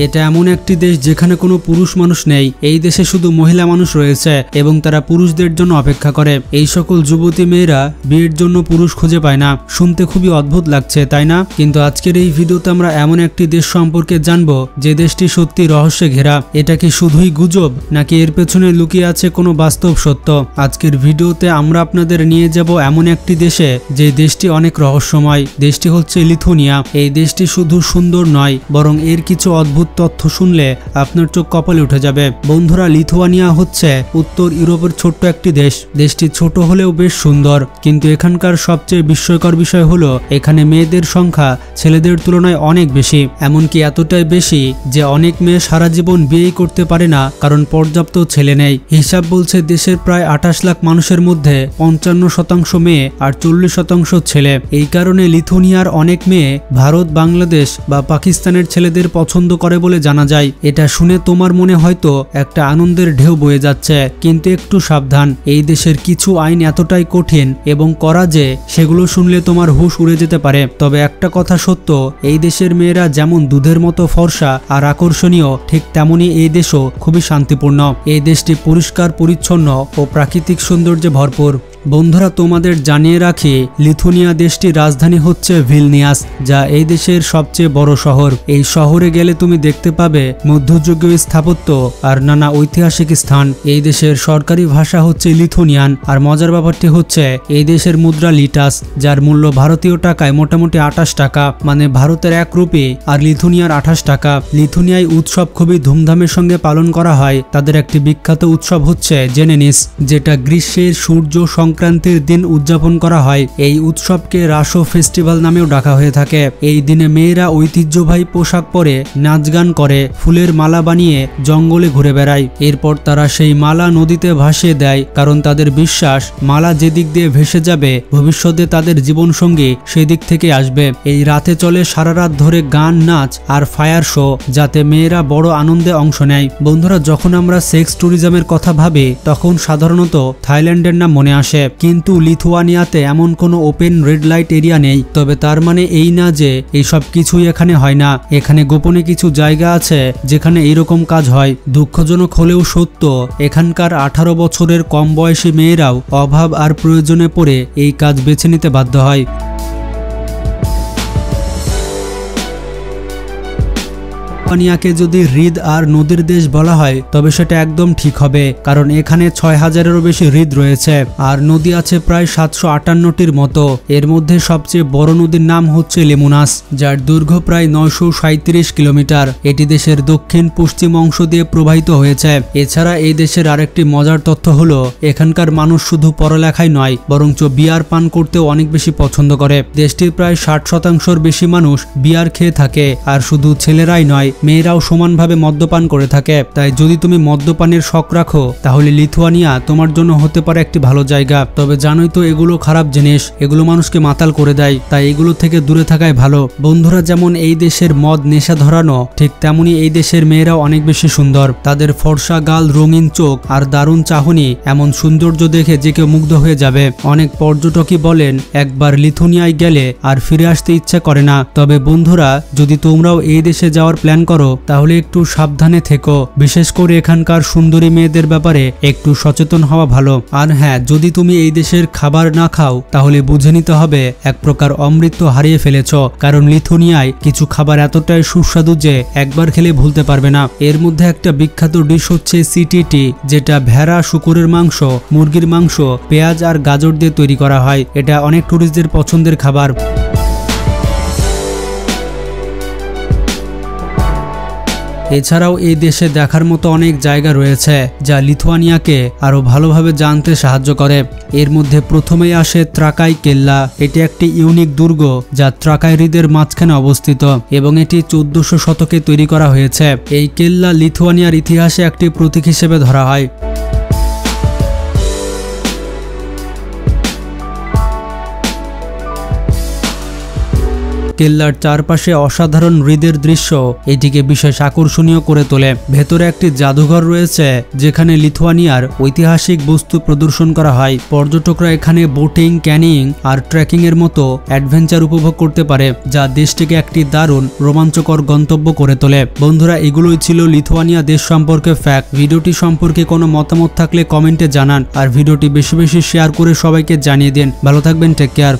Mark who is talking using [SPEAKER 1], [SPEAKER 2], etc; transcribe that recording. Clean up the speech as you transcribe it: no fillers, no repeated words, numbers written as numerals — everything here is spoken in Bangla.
[SPEAKER 1] এটা এমন একটি দেশ যেখানে কোনো পুরুষ মানুষ নেই। এই দেশে শুধু মহিলা মানুষ রয়েছে এবং তারা পুরুষদের জন্য অপেক্ষা করে। এই সকল যুবতী মেয়েরা বিয়ের জন্য পুরুষ খুঁজে পায় না। শুনতে খুবই অদ্ভুত লাগছে, তাই না? কিন্তু আজকের এই ভিডিওতে আমরা এমন একটি দেশ সম্পর্কে জানবো যে দেশটি সত্যি রহস্যে ঘেরা। এটা কি শুধুই গুজব নাকি এর পেছনে লুকিয়ে আছে কোনো বাস্তব সত্য? আজকের ভিডিওতে আমরা আপনাদের নিয়ে যাব এমন একটি দেশে যে দেশটি অনেক রহস্যময়। দেশটি হচ্ছে লিথুয়ানিয়া। এই দেশটি শুধু সুন্দর নয়, বরং এর কিছু অদ্ভুত তথ্য শুনলে আপনার চোখ কপালে উঠে যাবে। বন্ধুরা, লিথুয়ানিয়া হচ্ছে উত্তর ইউরোপের ছোট্ট একটি দেশ। দেশটি ছোট হলেও বেশ সুন্দর, কিন্তু এখানকার সবচেয়ে বিস্ময়কর বিষয় হলো এখানে মেয়েদের সংখ্যা ছেলেদের তুলনায় অনেক বেশি। এমনকি এতটাই বেশি যে অনেক মেয়ে সারা জীবন বিয়েই করতে পারে না, কারণ পর্যাপ্ত ছেলে নেই। হিসাব বলছে দেশের প্রায় 28 লাখ মানুষের মধ্যে 55% মেয়ে আর 40% ছেলে। এই কারণে লিথুয়ানিয়ার অনেক মেয়ে ভারত, বাংলাদেশ বা পাকিস্তানের ছেলেদের পছন্দ করে বলে জানা যায়। এটা শুনে তোমার মনে হয়তো একটা আনন্দের ঢেউ বয়ে যাচ্ছে, কিন্তু একটু সাবধান। এই দেশের কিছু আইন এতটাই কঠিন এবং কড়া যে সেগুলো শুনলে তোমার হুঁশ উড়ে যেতে পারে। তবে একটা কথা সত্য, এই দেশের মেয়েরা যেমন দুধের মতো ফর্সা আর আকর্ষণীয়, ঠিক তেমনি এই দেশও খুবই শান্তিপূর্ণ। এই দেশটি পরিষ্কার পরিচ্ছন্ন ও প্রাকৃতিক সৌন্দর্যে ভরপুর। বন্ধুরা, তোমাদের জানিয়ে রাখি, লিথুয়ানিয়া দেশটির রাজধানী হচ্ছে ভিলনিয়াস, যা এই দেশের সবচেয়ে বড় শহর। এই শহরে গেলে তুমি দেখতে পাবে মধ্যযুগীয় স্থাপত্য আর নানা ঐতিহাসিক স্থান। এই দেশের সরকারি ভাষা হচ্ছে লিথুয়ানিয়ান। আর মজার ব্যাপারটি হচ্ছে এই দেশের মুদ্রা লিটাস, যার মূল্য ভারতীয় টাকায় মোটামুটি 28 টাকা, মানে ভারতের 1 রুপি আর লিথুয়ানিয়ার 28 টাকা। লিথুয়ানিয়ায় উৎসব খুবই ধুমধামের সঙ্গে পালন করা হয়। তাদের একটি বিখ্যাত উৎসব হচ্ছে জেনেনিস, যেটা গ্রীষ্মের সূর্য সংক্রান্তির দিন উদযাপন করা হয়। এই উৎসবকে রাশো ফেস্টিভ্যাল নামেও ডাকা হয়ে থাকে। এই দিনে মেয়েরা ঐতিহ্যবাহী পোশাক পরে নাচ গান করে, ফুলের মালা বানিয়ে জঙ্গলে ঘুরে বেড়ায়। এরপর তারা সেই মালা নদীতে ভাসিয়ে দেয়, কারণ তাদের বিশ্বাস মালা যেদিক দিয়ে ভেসে যাবে ভবিষ্যতে তাদের জীবনসঙ্গী সেদিক থেকে আসবে। এই রাতে চলে সারা রাত ধরে গান, নাচ আর ফায়ার শো, যাতে মেয়েরা বড় আনন্দে অংশ নেয়। বন্ধুরা, যখন আমরা সেক্স ট্যুরিজমের কথা ভাবি তখন সাধারণত থাইল্যান্ডের নাম মনে আসে, কিন্তু লিথুয়ানিয়াতে এমন কোনো ওপেন রেড লাইট এরিয়া নেই। তবে তার মানে এই না যে এইসব কিছুই এখানে হয় না। এখানে গোপনে কিছু জায়গা আছে যেখানে এইরকম কাজ হয়। দুঃখজনক হলেও সত্য, এখানকার 18 বছরের কম বয়সী মেয়েরাও অভাব আর প্রয়োজনে পড়ে এই কাজ বেছে নিতে বাধ্য হয়। লিথুয়ানিয়াকে যদি হ্রদ আর নদীর দেশ বলা হয় তবে সেটা একদম ঠিক হবে, কারণ এখানে 6000-এরও বেশি হ্রদ রয়েছে আর নদী আছে প্রায় 758টির মতো। এর মধ্যে সবচেয়ে বড় নদীর নাম হচ্ছে লেমুনাস, যার দৈর্ঘ্য প্রায় 937 কিলোমিটার। এটি দেশের দক্ষিণ পশ্চিম অংশ দিয়ে প্রবাহিত হয়েছে। এছাড়া এই দেশের আরেকটি মজার তথ্য হলো এখানকার মানুষ শুধু পড়ালেখাই নয়, বরঞ্চ বিয়ার পান করতেও অনেক বেশি পছন্দ করে। দেশটির প্রায় 60%-র বেশি মানুষ বিয়ার খেয়ে থাকে। আর শুধু ছেলেরাই নয়, মেয়েরাও সমানভাবে মদ্যপান করে থাকে। তাই যদি তুমি মদ্যপানের শখ রাখো তাহলে লিথুয়ানিয়া তোমার জন্য হতে পারে একটি ভালো জায়গা। তবে জানোই তো এগুলো খারাপ জিনিস, এগুলো মানুষকে মাতাল করে দেয়, তাই এগুলো থেকে দূরে থাকাই ভালো। বন্ধুরা, যেমন এই দেশের মদ নেশা ধরানো, ঠিক তেমনি এই দেশের মেয়েরাও অনেক বেশি সুন্দর। তাদের ফর্সা গাল, রঙিন চোখ আর দারুণ চাহনি, এমন সৌন্দর্য দেখে যে কেউ মুগ্ধ হয়ে যাবে। অনেক পর্যটকই বলেন একবার লিথুয়ানিয়ায় গেলে আর ফিরে আসতে ইচ্ছে করে না। তবে বন্ধুরা, যদি তোমরাও এই দেশে যাওয়ার প্ল্যান করো তাহলে একটু সাবধানে থেকো। বিশেষ করে এখানকার সুন্দরী মেয়েদের ব্যাপারে একটু সচেতন হওয়া ভালো। আর হ্যাঁ, যদি তুমি এই দেশের খাবার না খাও তাহলে বুঝে নিতে হবে এক প্রকার অমৃত হারিয়ে ফেলেছ, কারণ লিথুয়ানিয়ায় কিছু খাবার এতটাই সুস্বাদু যে একবার খেলে ভুলতে পারবে না। এর মধ্যে একটা বিখ্যাত ডিশ হচ্ছে সিটিটি, যেটা ভেড়া, শুকুরের মাংস, মুরগির মাংস, পেঁয়াজ আর গাজর দিয়ে তৈরি করা হয়। এটা অনেক টুরিস্টদের পছন্দের খাবার। এছাড়াও এই দেশে দেখার মতো অনেক জায়গা রয়েছে যা লিথুয়ানিয়াকে আরো ভালোভাবে জানতে সাহায্য করে। এর মধ্যে প্রথমেই আসে ত্রাকাই কেল্লা। এটি একটি ইউনিক দুর্গ যা ত্রাকাই হ্রদের মাঝখানে অবস্থিত এবং এটি 1400 শতকে তৈরি করা হয়েছে। এই কেল্লা লিথুয়ানিয়ার ইতিহাসে একটি প্রতীক হিসেবে ধরা হয়। কেল্লার চারপাশে অসাধারণ হ্রদের দৃশ্য এটিকে বিশেষ আকর্ষণীয় করে তোলে। ভেতরে একটি জাদুঘর রয়েছে যেখানে লিথুয়ানিয়ার ঐতিহাসিক বস্তু প্রদর্শন করা হয়। পর্যটকরা এখানে বোটিং, ক্যানিং আর ট্রেকিং এর মতো অ্যাডভেঞ্চার উপভোগ করতে পারে, যা দেশটিকে একটি দারুণ রোমাঞ্চকর গন্তব্য করে তোলে। বন্ধুরা, এগুলোই ছিল লিথুয়ানিয়া দেশ সম্পর্কে ফ্যাক্ট। ভিডিওটি সম্পর্কে কোনো মতামত থাকলে কমেন্টে জানান আর ভিডিওটি বেশি বেশি শেয়ার করে সবাইকে জানিয়ে দিন। ভালো থাকবেন, টেক কেয়ার।